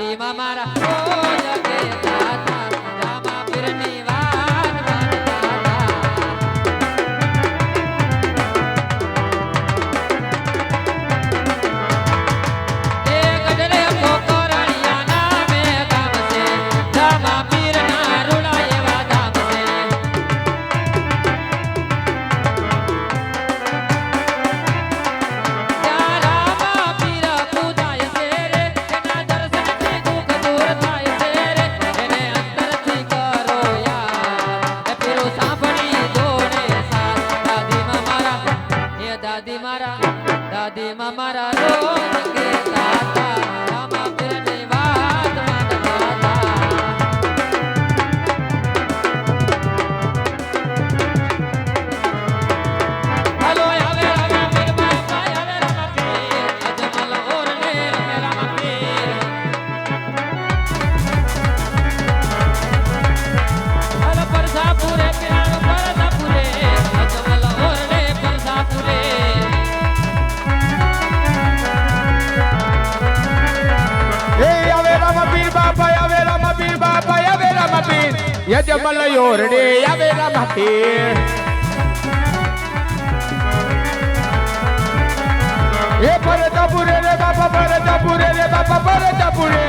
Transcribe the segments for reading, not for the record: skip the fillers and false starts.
દાદીમાં મારા રોજ કહેતા હતા રામા પીરની વાત માનતા હતા. એ ગઢડે પોકરણિયા નામે ગામ છે રામા પીરના રૂડા એવા ધામ છે. ત્યાં રામા પીર પૂજાય છે રે એના દર્શનથી દુઃખ દૂર થાય છે રે એને અંતરથી કરો યાર એ પીરો સાંભળી જોડે સાથ દાદીમાં મારા એ દાદીમાં મારા રોજ કહેતા હતા રામા પીરની વાત માનતા હતા. હાલો આવે રામા પીર બાપા આવે રામા પીર અજમલ ઓરને રમે રામા પીર. હાલો પરસાપુરે પીરાણું પરસાપુરે અજમલ ઓરને પરસાપુરે. એ આવે રામપીર બાપા આવે રામપીર બાપા આવે રામપીર યજમલ યોરડે આવે રામપીર. એ પરતાપુરે રે બાપા પરતાપુરે રે બાપા પરતાપુરે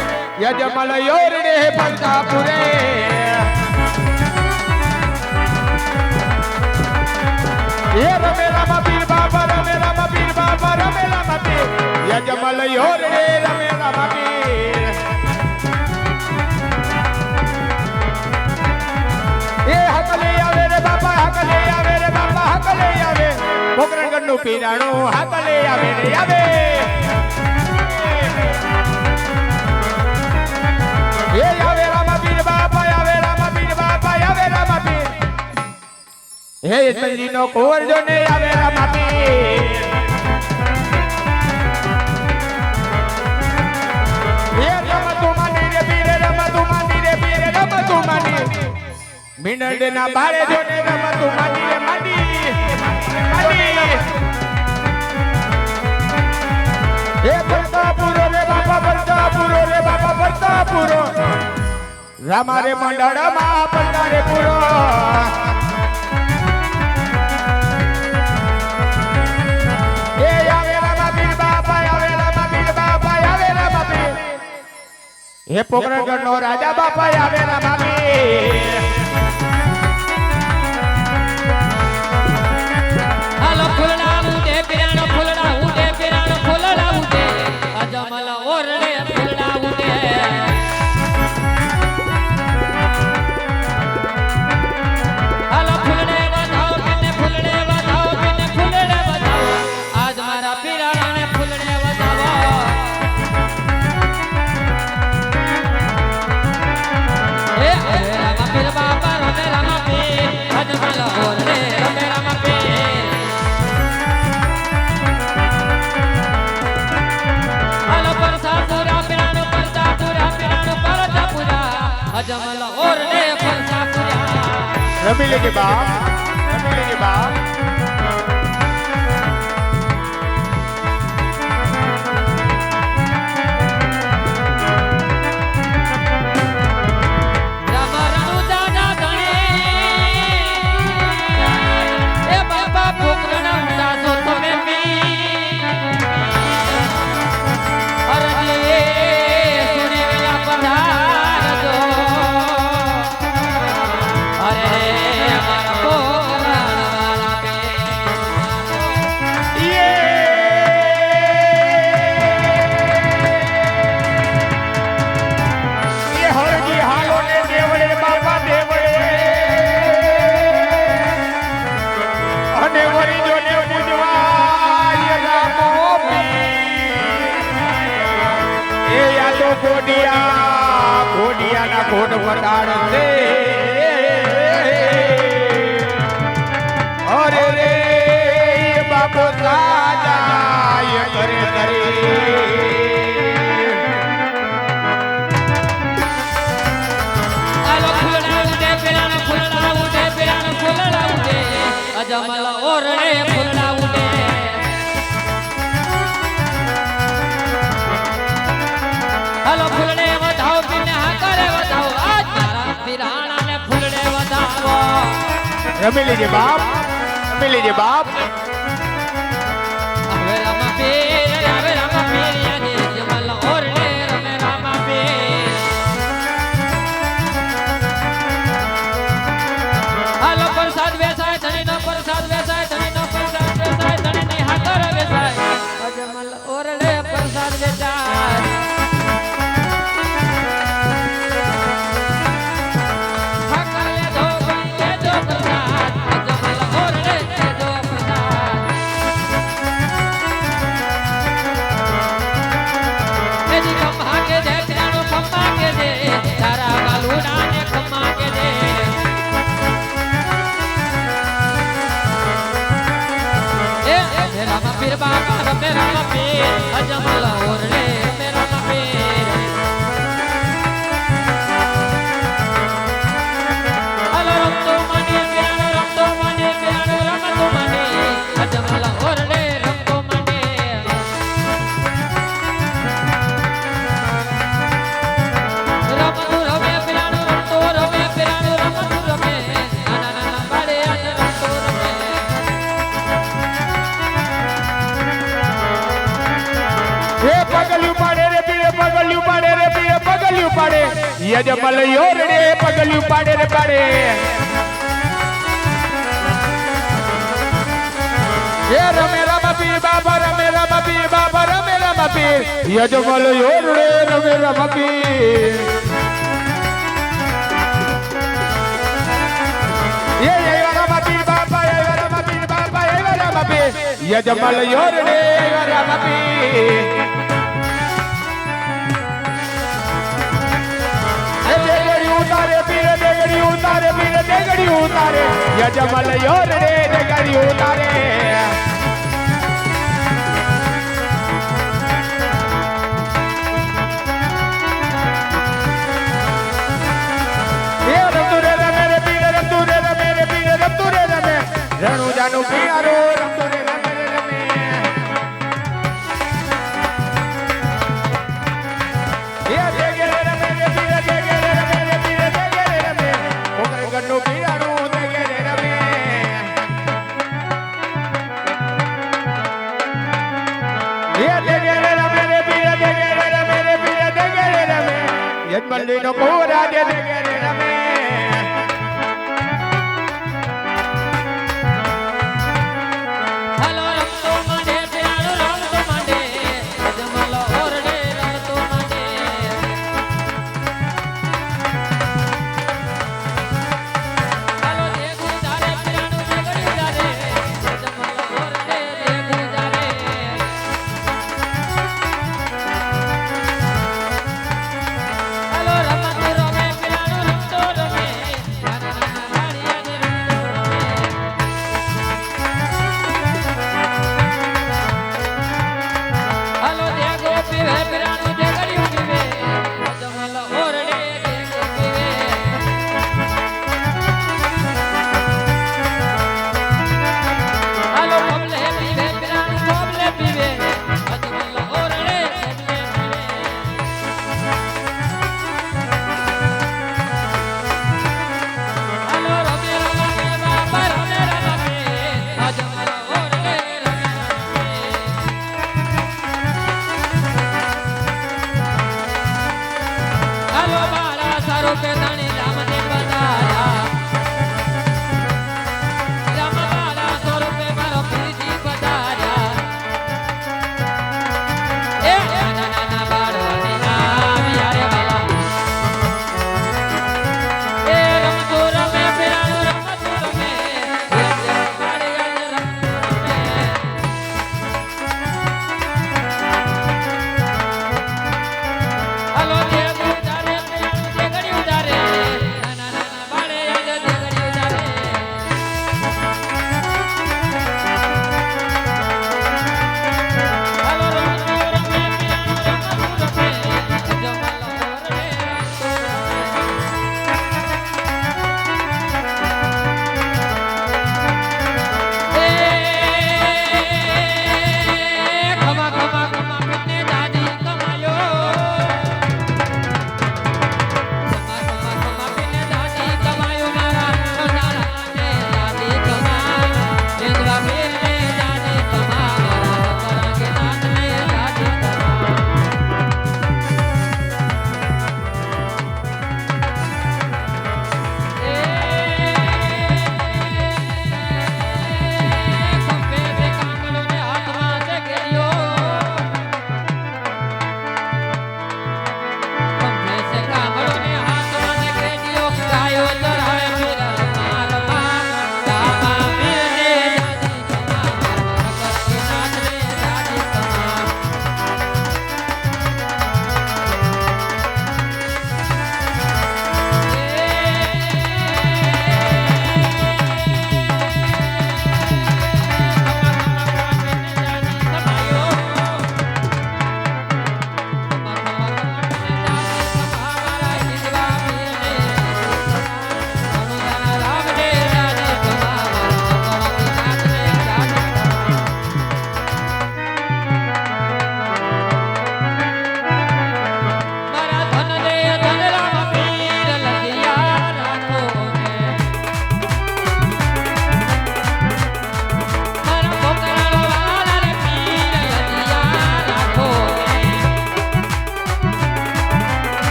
યજમલ યોરડે પરતાપુરે. એ રમે રામપીર બાપા રમે રામપીર બાપા રમે રામપીર યજમલ યોરડે રમે રામપીર. એ હકલે આવે રે બાપા હકલે આવે રે બાપા હકલે આવે પોકરણગઢ નું પીરાણું હકલે આવે રે આવે. એ આવે રામપીર બાપા આવે રામપીર બાપા આવે રામપીર હે યજમાનજી નો કોવર જો ને આવે રામપીર. એ રમતું માની રે પીરે રમતું માની રે પીરે રમતું માની મિનડ ના બારે જો ને રમતું માની રે માની માની. એ પરતાપુરો રે બાપા પરતાપુરો રે બાપા પરતાપુરો રામા રે મંડળ માં પડતા રે પૂરો. એ આવે રામપીર બાપા આવે રામપીર બાપા આવે રામપીર હે પોકરણગઢ નો રાજા બાપા આવે રામપીર. હાલો ફૂલડા ઉડે પીરાણો ફૂલડા ઉડે પીરાણો ફૂલડા ઉડે અજમલ ઓરડે ફૂલડા ઉડે. હાલો ફૂલડે વધાવો કેને ફૂલડે વધાવો કેને ફૂલડે વધાવો આજ મારા પીરાણાને ફૂલડે વધાવો. એ અરે રામા પીર બાપા રમે રામા પીર અજમલ ઓરડે રમે રામા પીર. હાલો પરસાપુરા પીરાણું પરસાપુરા પીરાણું પરસાપુરા અજમલ ઓરડે પરસાપુરા. રમી લેજે બાપ રમી લેજે બાપ. રામા રણુ દાદા ધણી એ બાપા પોકરણા ઊંડા છો તમે મી અરજી સુને વેલા પધારજો. અરે મારા પોકરણા કે એ હરજી હાલો ને દેવળે બાપા દેવળે અને વરીજો ને પૂજવા રામો એ યા તો ઘોડિયા ના ઘોડ વટાડ દે. અરે રે બાપો રાજા કરે કરે. હાલો ફૂલડા ઉડે પીરાણું ફૂલડા ઉડે પીરાણું ફૂલડા ઉડે અજમલ ઓરડે ફૂલડા ઉડે. હાલો ફૂલડે રમી લેજે બાપ, રમી લેજે બાપ. હવે રામા પીર યાદે જમલ ઓરડે રમે રામા પીર. હાલો પ્રસાદ વેચાય ધણીનો પ્રસાદ વેચાય ધણીનો પ્રસાદ વેચાય ધણીની હાકર વેચાય જમલ ઓરડે પ્રસાદ વેચાય. હાકર લેજો પણ લેજો પ્રસાદ જમલ ઓરડે લેજો પ્રસાદ. એની ખમ્મા કે દે પીરાણો ખમ્મા કે દે તારા બાલુડા ને ખમ્મા કે દે. એ રામા પીર બાપા રમે રામા પીર અજમલ ઓરડે રમે રામા પીર. હાલો રમતો માની પીરાણો રમતો માની પીરાણો રમતો માની અજમલ ઓરડે રમતો માની. રમતું રમે પીરાણું રમતો રમે પીરાણું રમતું રમે નાના નાના બાળે આજે રમતો રમે. એ પગલું પાડે રે પીરે પગલું પાડે રે પીરે પગલું પાડે યજમલ યોરડે પગલું પાડે રે પાડે. એ રમે રામા પીર બાબા રમે રામા પીર બાબા રમે રામા પીર યજમલ યોરડે રમે રામા પીર. એ રામા પીર બાબા રામા પીર બાબા રામા પીર યજમલ યોરડે રામા પીર. ઉતારે પીરે દેગડી ઉતારે પીરે દેગડી ઉતારે યજમલ યોરડે દેગડી ઉતારે. એ રમતું રે રમે રે પીરે રમતું રે રમે રે પીરે રમતું રે રમે રણુ જાનું પિયારો રમતું રે રમે રે રમે. એ દેગે રે રમે રે પીરે દેગે રે રમે રે પીરે દેગે રે રમે પોકરગઢનું પિયારું દેગે રે રમે. એ દેગે રે રમે રે પીરે દેગે રે રમે રે પીરે દેગે રે રમે યજમલનો કોરા દે દેગે રે રમે. હાલો રમતો માંડે પીરાણું રમતો માંડે અજમલ ઓરડે રમતો માંડે. હાલો દેગું જારે પીરાણું દેગડી જારે અજમલ ઓરડે દેગું જારે. હાલો રમતું રમે પીરાણું રમતો રમે નાના નાના બાળિયાને રમતો રમે. હાલો દેગો પીવે પીરાણું દેગડિયું પીવે અજમલ ઓરડે દેગો પીવે. હાલો બબલે પીવે પીરાણું બબલે પીવે અજમલ ઓરડે બબલે પીવે. હાલો રમે રમે બાબા રમે રમે અજમલ ઓરડે રમે રમે. હાલો મારા સારો કે ધણી